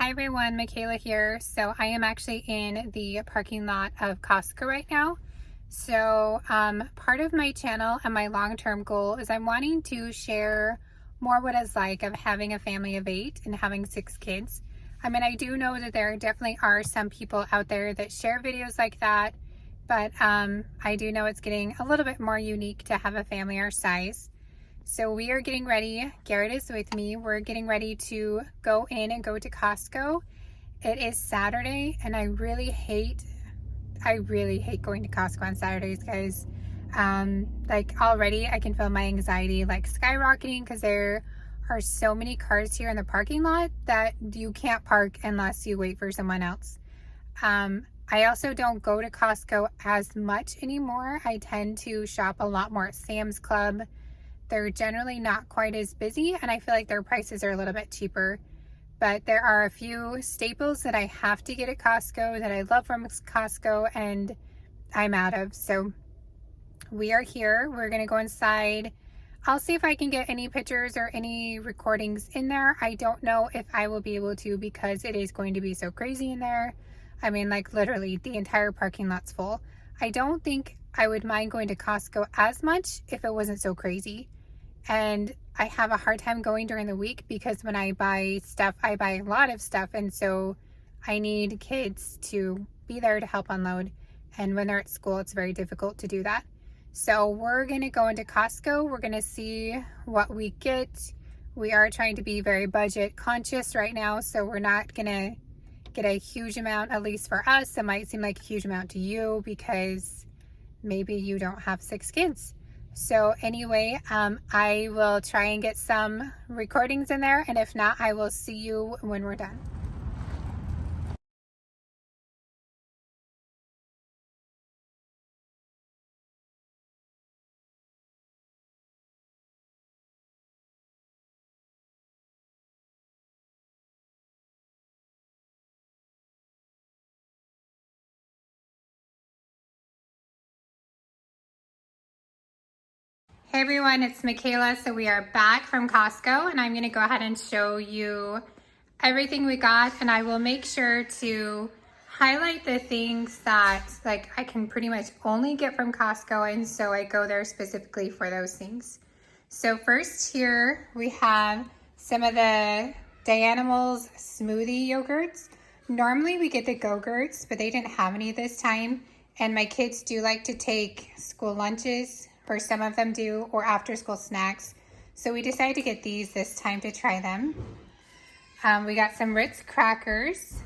Hi everyone, Michaela here. So I am actually in the parking lot of Costco right now. So part of my channel and my long-term goal is I'm wanting to share more what it's like of having a family of 8 and having 6 kids. I mean, I do know that there definitely are some people out there that share videos like that, but I do know it's getting a little bit more unique to have a family our size. So we are getting ready. Garrett is with me. We're getting ready to go in and go to Costco. It is Saturday and I really hate going to Costco on Saturdays, guys. Like already I can feel my anxiety like skyrocketing because there are so many cars here in the parking lot that you can't park unless you wait for someone else. I also don't go to Costco as much anymore. I tend to shop a lot more at Sam's Club. They're generally not quite as busy and I feel like their prices are a little bit cheaper. But there are a few staples that I have to get at Costco that I love from Costco and I'm out of. So we are here. We're going to go inside. I'll see if I can get any pictures or any recordings in there. I don't know if I will be able to because it is going to be so crazy in there. I mean, like literally the entire parking lot's full. I don't think I would mind going to Costco as much if it wasn't so crazy. And I have a hard time going during the week because when I buy stuff, I buy a lot of stuff. And so I need kids to be there to help unload. And when they're at school, it's very difficult to do that. So we're going to go into Costco. We're going to see what we get. We are trying to be very budget conscious right now. So we're not going to get a huge amount, at least for us. It might seem like a huge amount to you because maybe you don't have 6 kids. So anyway, I will try and get some recordings in there, and if not, I will see you when we're done. Hey everyone, it's Michaela. So we are back from Costco and I'm going to go ahead and show you everything we got, and I will make sure to highlight the things that like I can pretty much only get from Costco, and so I go there specifically for those things. So first here we have some of the Danimals smoothie yogurts. Normally we get the Go-Gurts, but they didn't have any this time, and my kids do like to take school lunches, or some of them do, or after school snacks. So we decided to get these this time to try them. We got some Ritz Crackers.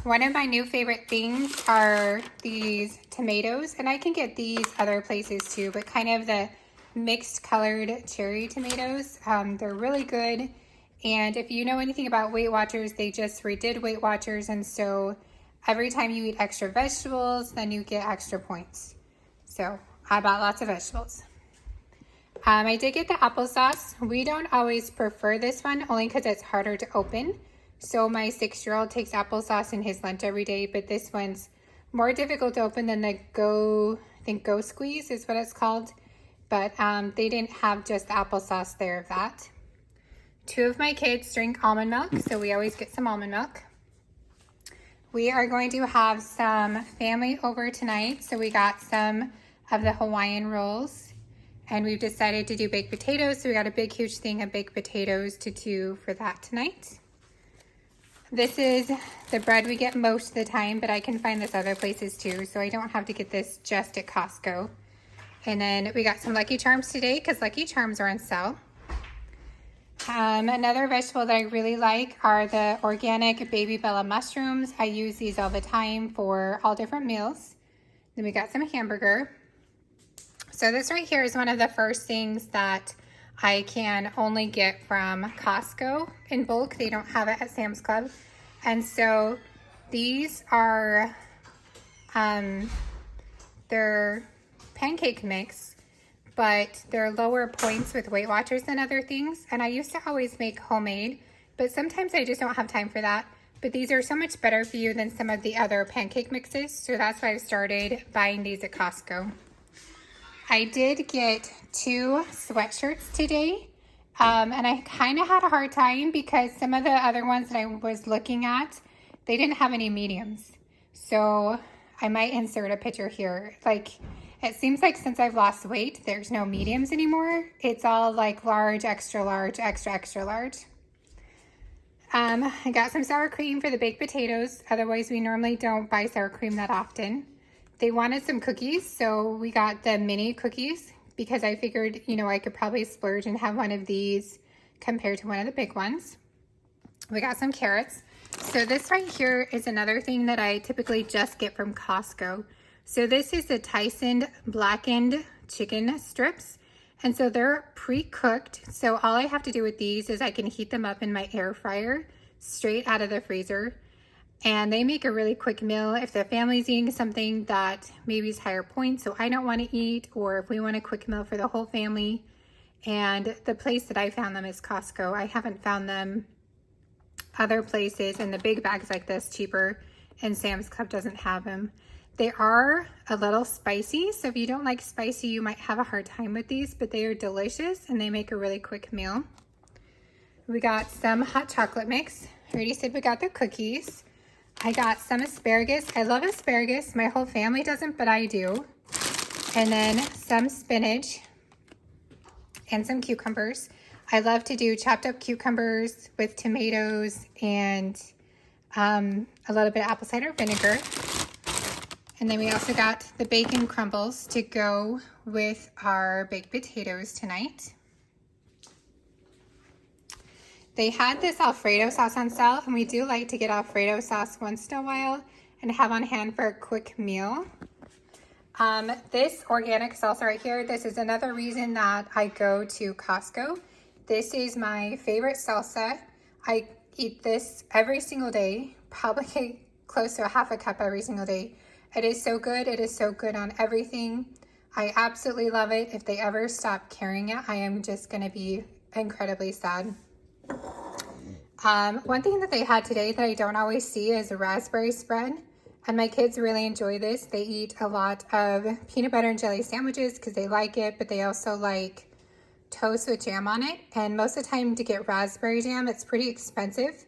One of my new favorite things are these tomatoes, and I can get these other places too, but kind of the mixed colored cherry tomatoes. They're really good. And if you know anything about Weight Watchers, they just redid Weight Watchers, and so every time you eat extra vegetables, then you get extra points. So I bought lots of vegetables. I did get the applesauce. We don't always prefer this one only because it's harder to open. So my 6-year-old takes applesauce in his lunch every day, but this one's more difficult to open than the Go Squeeze is what it's called. But they didn't have just the applesauce there of that. 2 of my kids drink almond milk, so we always get some almond milk. We are going to have some family over tonight, so we got some of the Hawaiian Rolls, and we've decided to do baked potatoes, so we got a big huge thing of baked potatoes to do for that tonight. This is the bread we get most of the time, but I can find this other places too, so I don't have to get this just at Costco. And then we got some Lucky Charms today because Lucky Charms are on sale. Another vegetable that I really like are the organic Baby Bella mushrooms. I use these all the time for all different meals. Then we got some hamburger. So this right here is one of the first things that I can only get from Costco in bulk. They don't have it at Sam's Club. And so these are, they're pancake mix, but they're lower points with Weight Watchers than other things. And I used to always make homemade, but sometimes I just don't have time for that. But these are so much better for you than some of the other pancake mixes. So that's why I've started buying these at Costco. I did get 2 sweatshirts today, And I kind of had a hard time because some of the other ones that I was looking at, they didn't have any mediums. So I might insert a picture here. Like, it seems like since I've lost weight, there's no mediums anymore. It's all like large, extra large, extra, extra large. I got some sour cream for the baked potatoes. Otherwise, we normally don't buy sour cream that often. They wanted some cookies, so we got the mini cookies because I figured, you know, I could probably splurge and have one of these compared to one of the big ones. We got some carrots. So this right here is another thing that I typically just get from Costco. So this is the Tyson Blackened chicken strips. And so they're pre-cooked. So all I have to do with these is I can heat them up in my air fryer straight out of the freezer. And they make a really quick meal if the family's eating something that maybe is higher points, so I don't want to eat, or if we want a quick meal for the whole family. And the place that I found them is Costco. I haven't found them other places, and the big bags like this cheaper, and Sam's Club doesn't have them. They are a little spicy, so if you don't like spicy, you might have a hard time with these, but they are delicious and they make a really quick meal. We got some hot chocolate mix. I already said we got the cookies. I got some asparagus. I love asparagus. My whole family doesn't, but I do. And then some spinach and some cucumbers. I love to do chopped up cucumbers with tomatoes and a little bit of apple cider vinegar. And then we also got the bacon crumbles to go with our baked potatoes tonight. They had this Alfredo sauce on sale, and we do like to get Alfredo sauce once in a while and have on hand for a quick meal. This organic salsa right here, this is another reason that I go to Costco. This is my favorite salsa. I eat this every single day, probably close to a half a cup every single day. It is so good. It is so good on everything. I absolutely love it. If they ever stop carrying it, I am just going to be incredibly sad. One thing that they had today that I don't always see is a raspberry spread. And my kids really enjoy this. They eat a lot of peanut butter and jelly sandwiches because they like it, but they also like toast with jam on it. And most of the time to get raspberry jam, it's pretty expensive.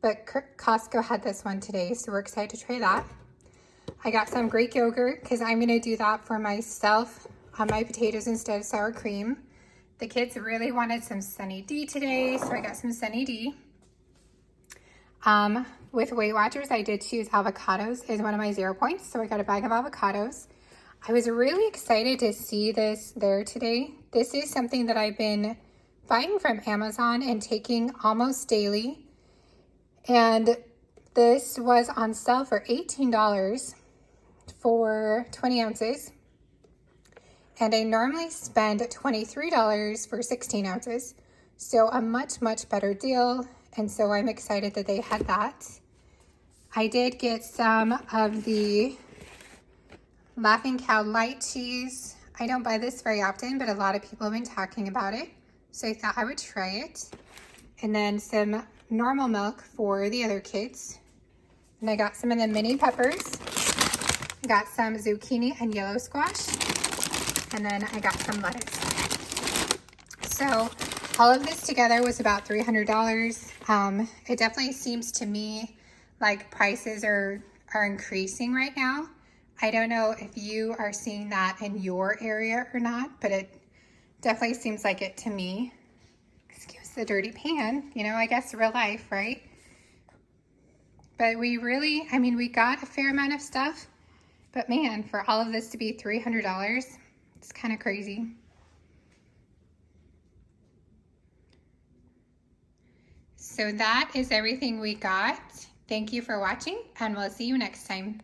But Costco had this one today, so we're excited to try that. I got some Greek yogurt because I'm going to do that for myself on my potatoes instead of sour cream. The kids really wanted some Sunny D today, so I got some Sunny D. With Weight Watchers, I did choose avocados as one of my 0 points, so I got a bag of avocados. I was really excited to see this there today. This is something that I've been buying from Amazon and taking almost daily. And this was on sale for $18 for 20 ounces. And I normally spend $23 for 16 ounces. So a much, much better deal. And so I'm excited that they had that. I did get some of the Laughing Cow light cheese. I don't buy this very often, but a lot of people have been talking about it. So I thought I would try it. And then some normal milk for the other kids. And I got some of the mini peppers. Got some zucchini and yellow squash. And then I got some lettuce. So all of this together was about $300. It definitely seems to me like prices are increasing right now. I don't know if you are seeing that in your area or not, but it definitely seems like it to me. Excuse the dirty pan, you know, I guess real life, right? But we really, I mean, we got a fair amount of stuff, but man, for all of this to be $300, it's kind of crazy. So that is everything we got. Thank you for watching, and we'll see you next time.